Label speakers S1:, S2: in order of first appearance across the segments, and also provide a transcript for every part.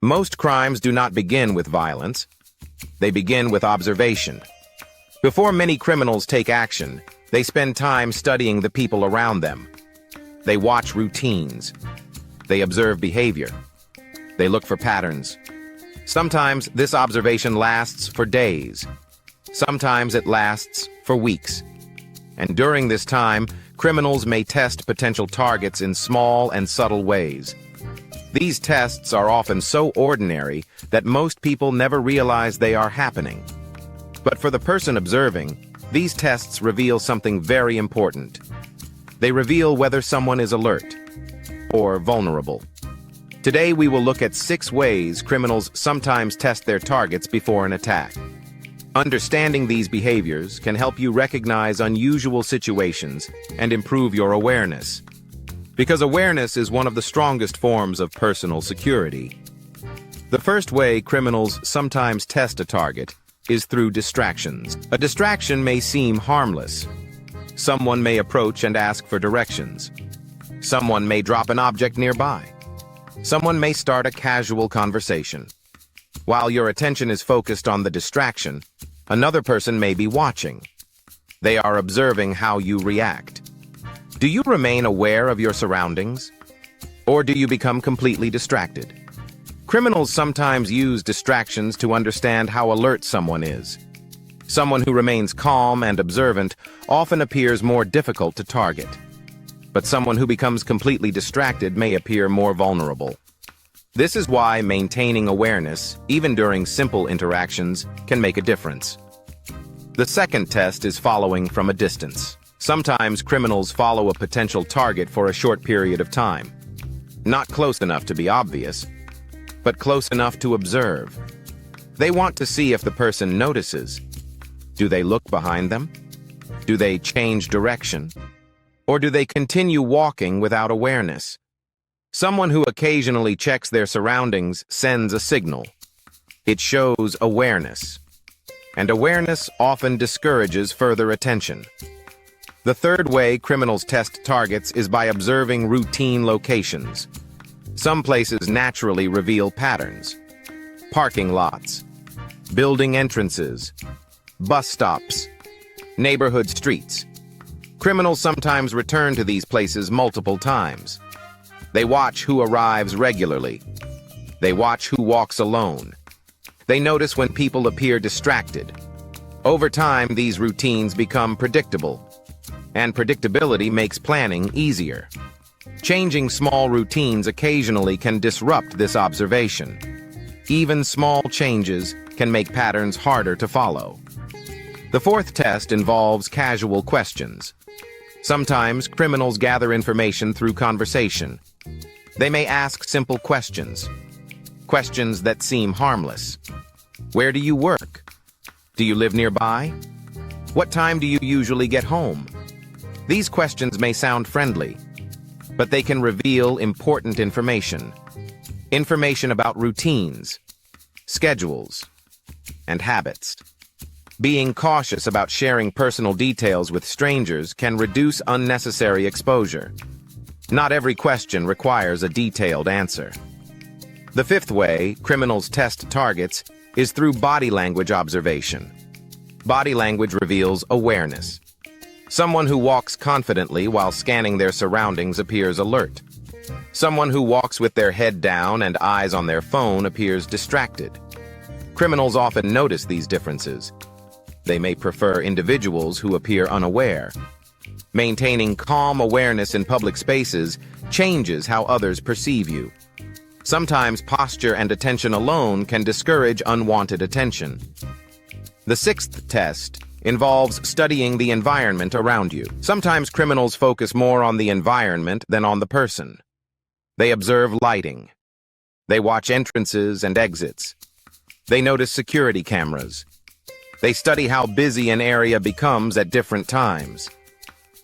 S1: Most crimes do not begin with violence. They begin with observation. Before many criminals take action, they spend time studying the people around them. They watch routines. They observe behavior. They look for patterns. Sometimes this observation lasts for days. Sometimes it lasts for weeks. And during this time, criminals may test potential targets in small and subtle ways. These tests are often so ordinary that most people never realize they are happening. But for the person observing, these tests reveal something very important. They reveal whether someone is alert or vulnerable. Today we will look at 6 ways criminals sometimes test their targets before an attack. Understanding these behaviors can help you recognize unusual situations and improve your awareness. Because awareness is one of the strongest forms of personal security. The first way criminals sometimes test a target is through distractions. A distraction may seem harmless. Someone may approach and ask for directions. Someone may drop an object nearby. Someone may start a casual conversation. While your attention is focused on the distraction, another person may be watching. They are observing how you react. Do you remain aware of your surroundings? Or do you become completely distracted? Criminals sometimes use distractions to understand how alert someone is. Someone who remains calm and observant often appears more difficult to target. But someone who becomes completely distracted may appear more vulnerable. This is why maintaining awareness, even during simple interactions, can make a difference. The second test is following from a distance. Sometimes criminals follow a potential target for a short period of time. Not close enough to be obvious, but close enough to observe. They want to see if the person notices. Do they look behind them? Do they change direction? Or do they continue walking without awareness? Someone who occasionally checks their surroundings sends a signal. It shows awareness. And awareness often discourages further attention. The third way criminals test targets is by observing routine locations. Some places naturally reveal patterns. Parking lots, building entrances, bus stops, neighborhood streets. Criminals sometimes return to these places multiple times. They watch who arrives regularly. They watch who walks alone. They notice when people appear distracted. Over time, these routines become predictable. And predictability makes planning easier. Changing small routines occasionally can disrupt this observation. Even small changes can make patterns harder to follow. The fourth test involves casual questions. Sometimes criminals gather information through conversation. They may ask simple questions. Questions that seem harmless. Where do you work? Do you live nearby? What time do you usually get home? These questions may sound friendly, but they can reveal important information. Information about routines, schedules, and habits. Being cautious about sharing personal details with strangers can reduce unnecessary exposure. Not every question requires a detailed answer. The fifth way criminals test targets is through body language observation. Body language reveals awareness. Someone who walks confidently while scanning their surroundings appears alert. Someone who walks with their head down and eyes on their phone appears distracted. Criminals often notice these differences. They may prefer individuals who appear unaware. Maintaining calm awareness in public spaces changes how others perceive you. Sometimes posture and attention alone can discourage unwanted attention. The sixth test involves studying the environment around you. Sometimes criminals focus more on the environment than on the person. They observe lighting. They watch entrances and exits. They notice security cameras. They study how busy an area becomes at different times.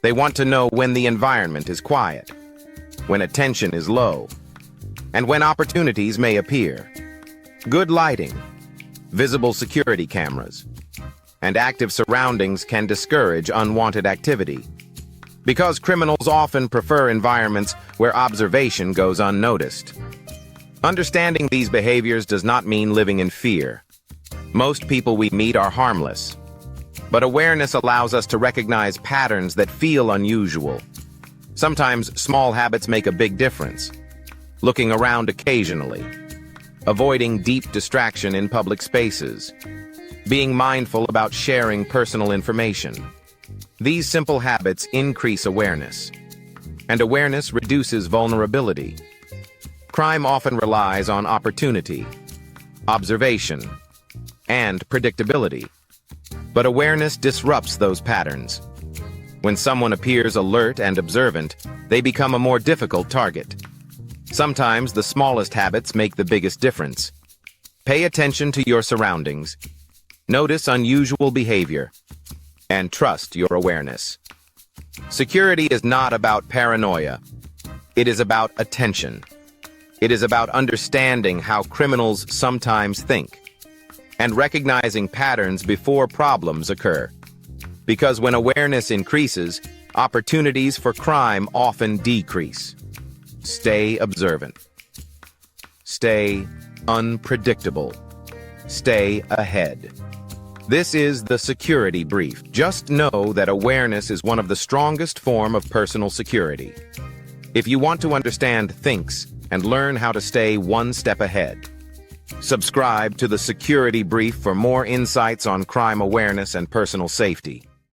S1: They want to know when the environment is quiet, when attention is low, and when opportunities may appear. Good lighting, visible security cameras, and active surroundings can discourage unwanted activity. Because criminals often prefer environments where observation goes unnoticed. Understanding these behaviors does not mean living in fear. Most people we meet are harmless. But awareness allows us to recognize patterns that feel unusual. Sometimes small habits make a big difference. Looking around occasionally. Avoiding deep distraction in public spaces. Being mindful about sharing personal information. These simple habits increase awareness. And awareness reduces vulnerability. Crime often relies on opportunity, observation, and predictability. But awareness disrupts those patterns. When someone appears alert and observant, they become a more difficult target. Sometimes the smallest habits make the biggest difference. Pay attention to your surroundings. Notice unusual behavior. And trust your awareness. Security is not about paranoia. It is about attention. It is about understanding how criminals sometimes think and recognizing patterns before problems occur. Because when awareness increases, opportunities for crime often decrease. Stay observant. Stay unpredictable. Stay ahead. This is the Security Brief. Just know that awareness is one of the strongest forms of personal security. If you want to understand thinks and learn how to stay one step ahead, subscribe to the Security Brief for more insights on crime awareness and personal safety.